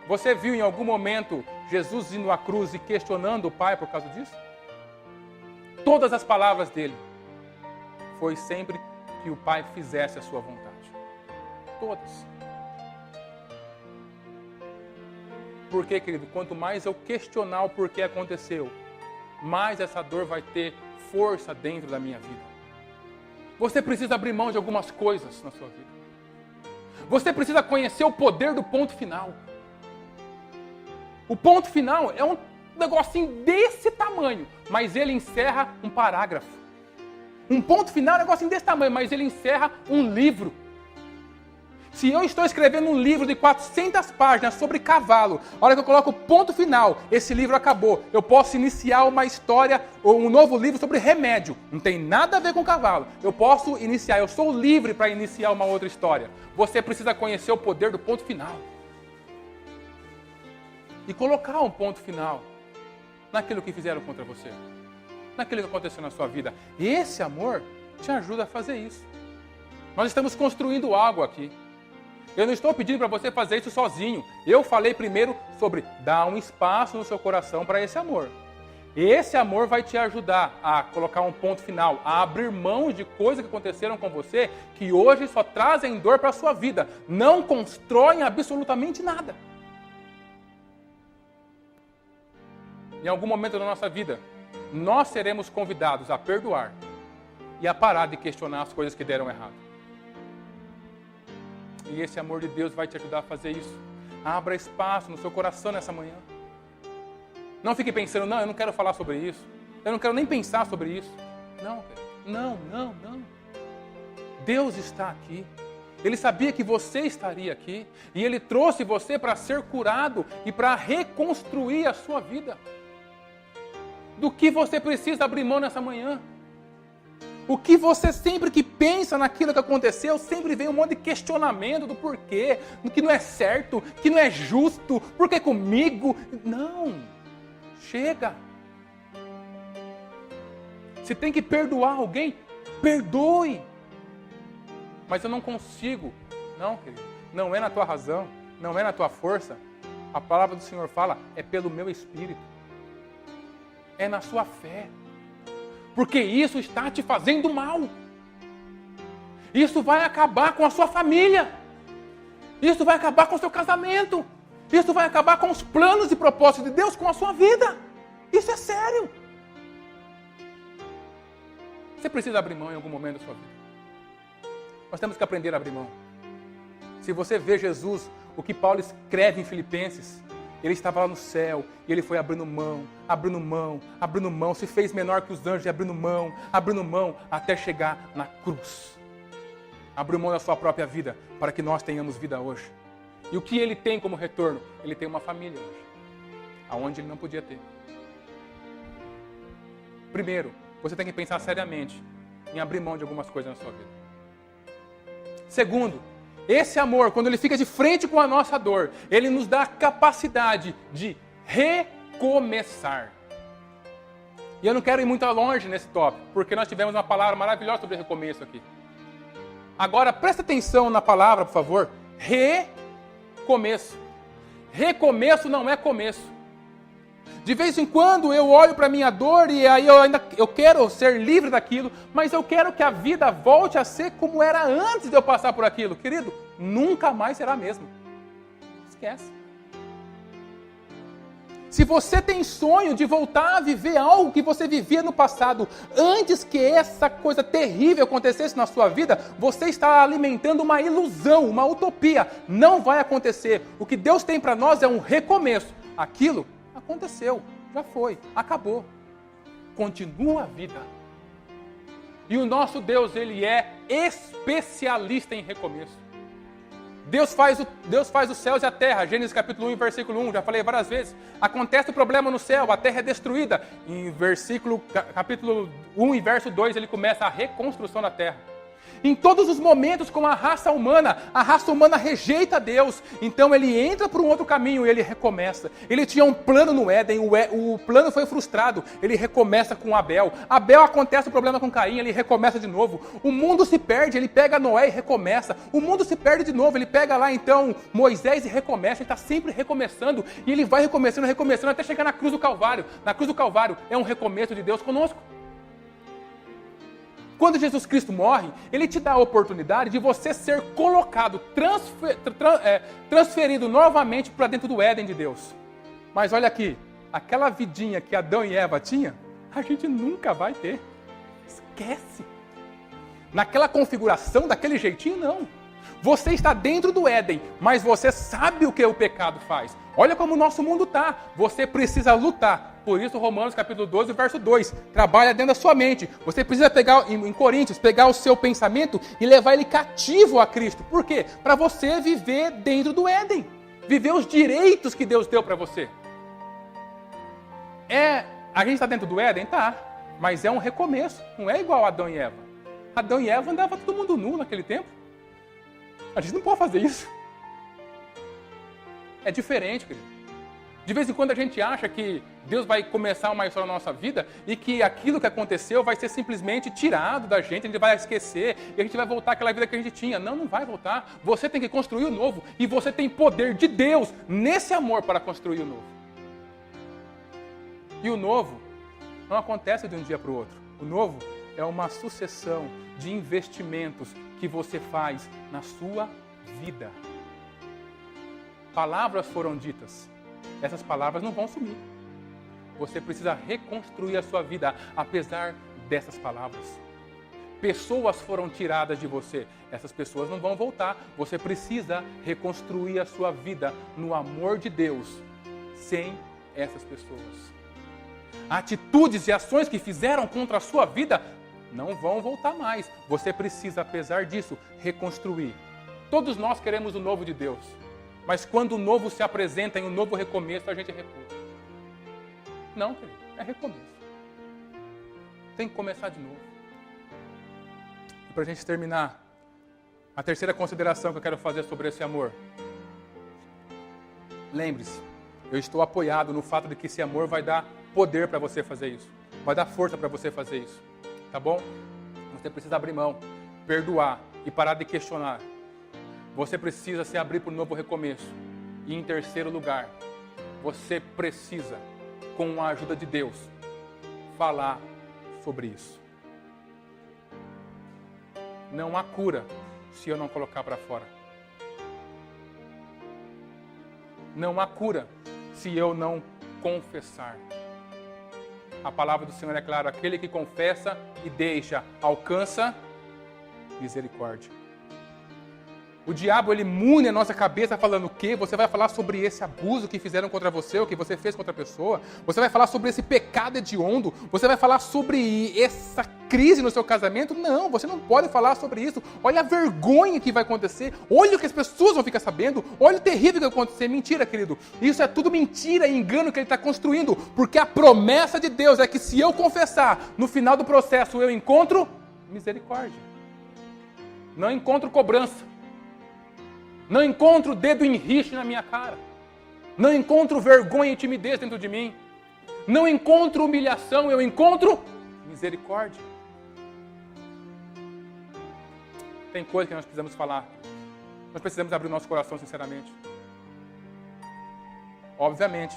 Você viu em algum momento Jesus indo à cruz e questionando o Pai por causa disso? Todas as palavras dele foi sempre que o Pai fizesse a sua vontade. Todas. Por quê, querido? Quanto mais eu questionar o porquê aconteceu, mais essa dor vai ter força dentro da minha vida. Você precisa abrir mão de algumas coisas na sua vida. Você precisa conhecer o poder do ponto final. O ponto final é um negocinho desse tamanho, mas ele encerra um parágrafo. Um ponto final é um negocinho desse tamanho, mas ele encerra um livro. Se eu estou escrevendo um livro de 400 páginas sobre cavalo, a hora que eu coloco o ponto final, esse livro acabou. Eu posso iniciar uma história ou um novo livro sobre remédio. Não tem nada a ver com cavalo. Eu posso iniciar, eu sou livre para iniciar uma outra história. Você precisa conhecer o poder do ponto final. E colocar um ponto final naquilo que fizeram contra você. Naquilo que aconteceu na sua vida. E esse amor te ajuda a fazer isso. Nós estamos construindo algo aqui. Eu não estou pedindo para você fazer isso sozinho. Eu falei primeiro sobre dar um espaço no seu coração para esse amor. Esse amor vai te ajudar a colocar um ponto final, a abrir mão de coisas que aconteceram com você que hoje só trazem dor para a sua vida. Não constroem absolutamente nada. Em algum momento da nossa vida, nós seremos convidados a perdoar e a parar de questionar as coisas que deram errado. E esse amor de Deus vai te ajudar a fazer isso. Abra espaço no seu coração nessa manhã. Não fique pensando, não, eu não quero falar sobre isso. Eu não quero nem pensar sobre isso. Não. Deus está aqui. Ele sabia que você estaria aqui. E Ele trouxe você para ser curado e para reconstruir a sua vida. Do que você precisa abrir mão nessa manhã? O que você sempre que pensa naquilo que aconteceu, sempre vem um monte de questionamento do porquê, do que não é certo, que não é justo, por que comigo? Não, chega. Se tem que perdoar alguém, perdoe. Mas eu não consigo. Não, querido, não é na tua razão, não é na tua força. A palavra do Senhor fala, é pelo meu Espírito. É na sua fé. Porque isso está te fazendo mal. Isso vai acabar com a sua família. Isso vai acabar com o seu casamento. Isso vai acabar com os planos e propósitos de Deus com a sua vida. Isso é sério. Você precisa abrir mão em algum momento da sua vida. Nós temos que aprender a abrir mão. Se você vê Jesus, o que Paulo escreve em Filipenses, ele estava lá no céu e ele foi abrindo mão, abrindo mão, abrindo mão, se fez menor que os anjos e abrindo mão, até chegar na cruz. Abriu mão da sua própria vida para que nós tenhamos vida hoje. E o que ele tem como retorno? Ele tem uma família hoje, aonde ele não podia ter. Primeiro, você tem que pensar seriamente em abrir mão de algumas coisas na sua vida. Segundo, esse amor, quando ele fica de frente com a nossa dor, ele nos dá a capacidade de recomeçar. E eu não quero ir muito longe nesse tópico, porque nós tivemos uma palavra maravilhosa sobre recomeço aqui. Agora, presta atenção na palavra, por favor. Recomeço. Recomeço não é começo. De vez em quando eu olho para a minha dor e aí eu quero ser livre daquilo, mas eu quero que a vida volte a ser como era antes de eu passar por aquilo. Querido, nunca mais será a mesma. Esquece. Se você tem sonho de voltar a viver algo que você vivia no passado, antes que essa coisa terrível acontecesse na sua vida, você está alimentando uma ilusão, uma utopia. Não vai acontecer. O que Deus tem para nós é um recomeço. Aquilo aconteceu, já foi, acabou. Continua a vida. E o nosso Deus, ele é especialista em recomeço. Deus faz os céus e a terra. Gênesis capítulo 1, versículo 1, já falei várias vezes. Acontece o problema no céu, a terra é destruída. Em capítulo 1 e verso 2, ele começa a reconstrução da terra. Em todos os momentos com a raça humana rejeita Deus. Então ele entra por um outro caminho e ele recomeça. Ele tinha um plano no Éden, o plano foi frustrado. Ele recomeça com Abel. Abel, acontece o problema com Caim, ele recomeça de novo. O mundo se perde, ele pega Noé e recomeça. O mundo se perde de novo, ele pega lá então Moisés e recomeça. Ele está sempre recomeçando e ele vai recomeçando até chegar na cruz do Calvário. Na cruz do Calvário é um recomeço de Deus conosco. Quando Jesus Cristo morre, ele te dá a oportunidade de você ser colocado, transferido novamente para dentro do Éden de Deus. Mas olha aqui, aquela vidinha que Adão e Eva tinham, a gente nunca vai ter. Esquece. Naquela configuração, daquele jeitinho, não. Você está dentro do Éden, mas você sabe o que o pecado faz. Olha como o nosso mundo está. Você precisa lutar. Por isso, Romanos capítulo 12, verso 2. Trabalha dentro da sua mente. Você precisa pegar, em Coríntios, pegar o seu pensamento e levar ele cativo a Cristo. Por quê? Para você viver dentro do Éden. Viver os direitos que Deus deu para você. A gente está dentro do Éden? Tá. Mas é um recomeço. Não é igual a Adão e Eva. Adão e Eva andava todo mundo nu naquele tempo. A gente não pode fazer isso. É diferente, querido. De vez em quando a gente acha que Deus vai começar uma história na nossa vida e que aquilo que aconteceu vai ser simplesmente tirado da gente, a gente vai esquecer e a gente vai voltar àquela vida que a gente tinha. Não, não vai voltar. Você tem que construir o novo e você tem poder de Deus nesse amor para construir o novo. E o novo não acontece de um dia para o outro. O novo é uma sucessão de investimentos que você faz na sua vida. Palavras foram ditas. Essas palavras não vão sumir. Você precisa reconstruir a sua vida apesar dessas palavras. Pessoas foram tiradas de você. Essas pessoas não vão voltar. Você precisa reconstruir a sua vida no amor de Deus sem essas pessoas. Atitudes e ações que fizeram contra a sua vida não vão voltar mais. Você precisa, apesar disso, reconstruir. Todos nós queremos o novo de Deus. Mas quando o novo se apresenta em um novo recomeço, a gente recua. Não, querido, é recomeço. Tem que começar de novo. E para a gente terminar, a terceira consideração que eu quero fazer sobre esse amor. Lembre-se, eu estou apoiado no fato de que esse amor vai dar poder para você fazer isso. Vai dar força para você fazer isso. Tá bom? Você precisa abrir mão, perdoar e parar de questionar. Você precisa se abrir para um novo recomeço. E em terceiro lugar, você precisa, com a ajuda de Deus, falar sobre isso. Não há cura se eu não colocar para fora. Não há cura se eu não confessar. A palavra do Senhor é clara: aquele que confessa e deixa, alcança misericórdia. O diabo, ele mune a nossa cabeça falando o quê? Você vai falar sobre esse abuso que fizeram contra você, o que você fez contra a pessoa? Você vai falar sobre esse pecado hediondo? Você vai falar sobre essa crise no seu casamento? Não, você não pode falar sobre isso. Olha a vergonha que vai acontecer. Olha o que as pessoas vão ficar sabendo. Olha o terrível que vai acontecer. Mentira, querido. Isso é tudo mentira e engano que ele está construindo. Porque a promessa de Deus é que se eu confessar, no final do processo eu encontro misericórdia. Não encontro cobrança. Não encontro dedo em rixe na minha cara. Não encontro vergonha e timidez dentro de mim. Não encontro humilhação, eu encontro misericórdia. Tem coisa que nós precisamos falar. Nós precisamos abrir o nosso coração sinceramente. Obviamente,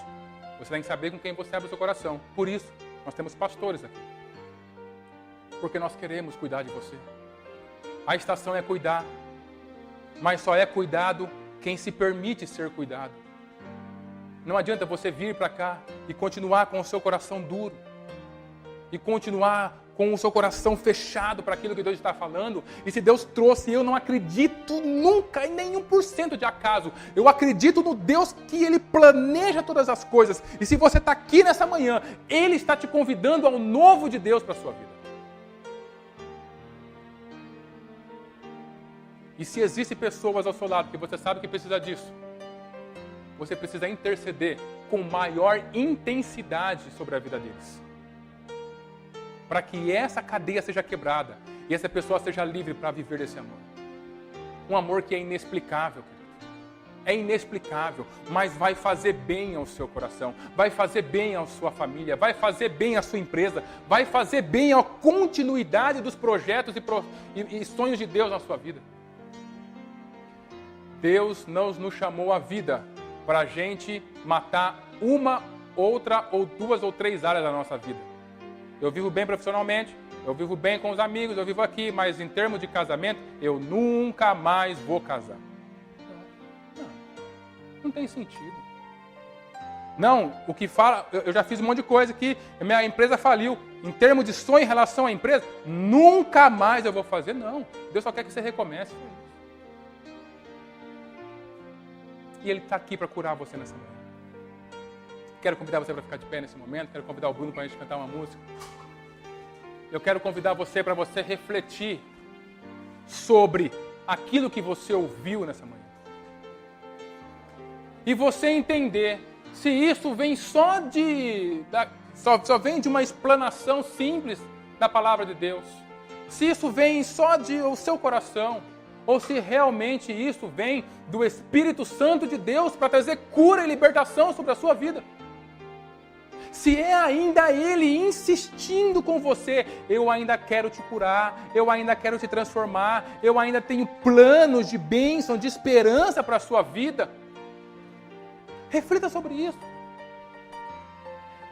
você tem que saber com quem você abre o seu coração. Por isso, nós temos pastores aqui. Porque nós queremos cuidar de você. A estação é cuidar. Mas só é cuidado quem se permite ser cuidado. Não adianta você vir para cá e continuar com o seu coração duro. E continuar com o seu coração fechado para aquilo que Deus está falando. E se Deus trouxe, eu não acredito nunca em nenhum % de acaso. Eu acredito no Deus que Ele planeja todas as coisas. E se você está aqui nessa manhã, Ele está te convidando ao novo de Deus para a sua vida. E se existem pessoas ao seu lado que você sabe que precisa disso, você precisa interceder com maior intensidade sobre a vida deles. Para que essa cadeia seja quebrada e essa pessoa seja livre para viver desse amor. Um amor que é inexplicável, querido. É inexplicável, mas vai fazer bem ao seu coração, vai fazer bem à sua família, vai fazer bem à sua empresa, vai fazer bem à continuidade dos projetos e sonhos de Deus na sua vida. Deus não nos chamou à vida para a gente matar uma, outra, ou 2 ou 3 áreas da nossa vida. Eu vivo bem profissionalmente, eu vivo bem com os amigos, eu vivo aqui, mas em termos de casamento, eu nunca mais vou casar. Não tem sentido. Não, o que fala, eu já fiz um monte de coisa que minha empresa faliu. Em termos de sonho em relação à empresa, nunca mais eu vou fazer. Não, Deus só quer que você recomece. E Ele está aqui para curar você nessa manhã. Quero convidar você para ficar de pé nesse momento. Quero convidar o Bruno para a gente cantar uma música. Eu quero convidar você para você refletir sobre aquilo que você ouviu nessa manhã. E você entender se isso vem só vem de uma explanação simples da palavra de Deus. Se isso vem só do seu coração. Ou se realmente isso vem do Espírito Santo de Deus para trazer cura e libertação sobre a sua vida. Se é ainda Ele insistindo com você, eu ainda quero te curar, eu ainda quero te transformar, eu ainda tenho planos de bênção, de esperança para a sua vida. Reflita sobre isso.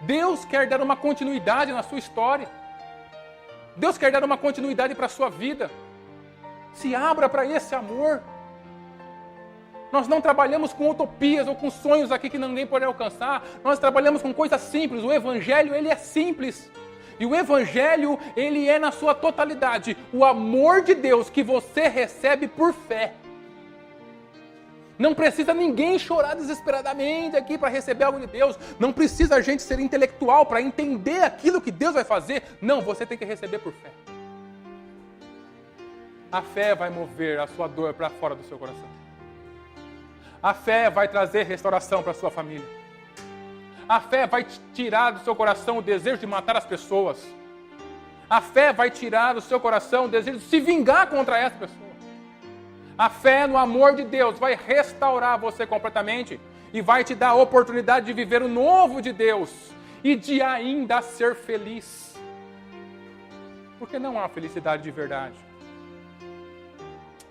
Deus quer dar uma continuidade na sua história. Deus quer dar uma continuidade para a sua vida. Se abra para esse amor. Nós não trabalhamos com utopias ou com sonhos aqui que ninguém pode alcançar. Nós trabalhamos com coisas simples. O Evangelho, ele é simples. E o Evangelho, ele é na sua totalidade. O amor de Deus que você recebe por fé. Não precisa ninguém chorar desesperadamente aqui para receber algo de Deus. Não precisa a gente ser intelectual para entender aquilo que Deus vai fazer. Não, você tem que receber por fé. A fé vai mover a sua dor para fora do seu coração. A fé vai trazer restauração para a sua família. A fé vai tirar do seu coração o desejo de matar as pessoas. A fé vai tirar do seu coração o desejo de se vingar contra essa pessoa. A fé no amor de Deus vai restaurar você completamente e vai te dar a oportunidade de viver o novo de Deus e de ainda ser feliz. Porque não há felicidade de verdade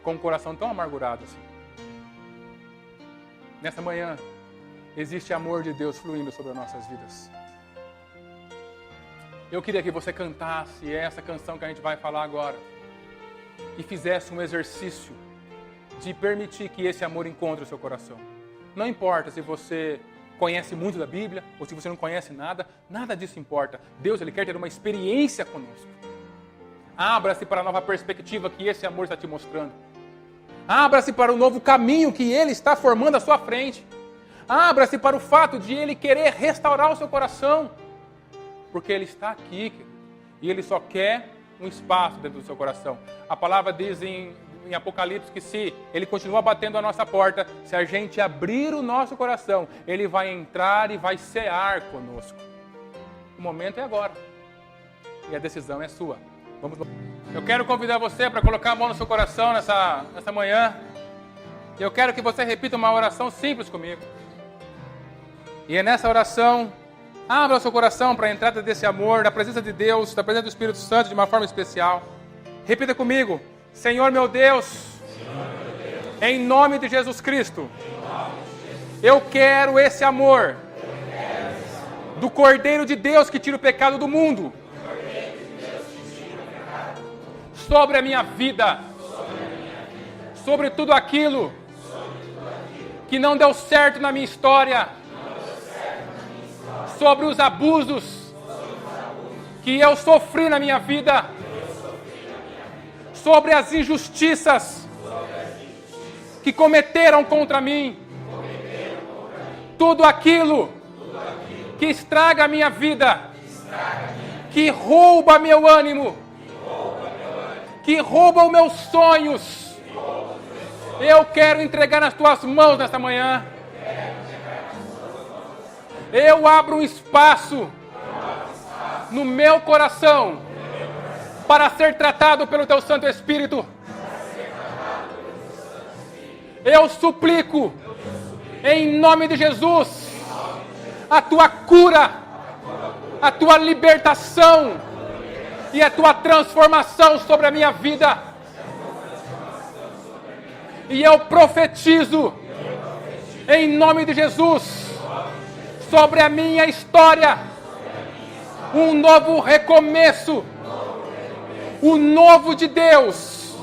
com um coração tão amargurado assim. Nessa manhã, existe amor de Deus fluindo sobre as nossas vidas. Eu queria que você cantasse essa canção que a gente vai falar agora e fizesse um exercício de permitir que esse amor encontre o seu coração. Não importa se você conhece muito da Bíblia ou se você não conhece nada, nada disso importa. Deus, Ele quer ter uma experiência conosco. Abra-se para a nova perspectiva que esse amor está te mostrando. Abra-se para o novo caminho que Ele está formando à sua frente. Abra-se para o fato de Ele querer restaurar o seu coração. Porque Ele está aqui, querido, e Ele só quer um espaço dentro do seu coração. A palavra diz em Apocalipse que se Ele continua batendo a nossa porta, se a gente abrir o nosso coração, Ele vai entrar e vai cear conosco. O momento é agora. E a decisão é sua. Vamos lá. Eu quero convidar você para colocar a mão no seu coração nessa manhã. E eu quero que você repita uma oração simples comigo. E é nessa oração, abra o seu coração para a entrada desse amor, da presença de Deus, da presença do Espírito Santo de uma forma especial. Repita comigo. Senhor meu Deus, em nome de Jesus Cristo, eu quero esse amor do Cordeiro de Deus que tira o pecado do mundo sobre a minha vida, sobre tudo aquilo que não deu certo na minha história, sobre os abusos que eu sofri na minha vida, sobre as injustiças que cometeram contra mim, tudo aquilo que estraga a minha vida, que rouba meu ânimo, que rouba os meus sonhos. Eu quero entregar nas tuas mãos nesta manhã. Eu abro um espaço no meu coração para ser tratado pelo teu Santo Espírito. Eu suplico, em nome de Jesus, a tua cura, a tua libertação e a tua transformação sobre a minha vida. E eu profetizo, em nome de Jesus, sobre a minha história, um novo recomeço, o novo de Deus,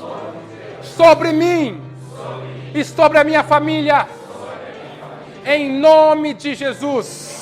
sobre mim e sobre a minha família, em nome de Jesus.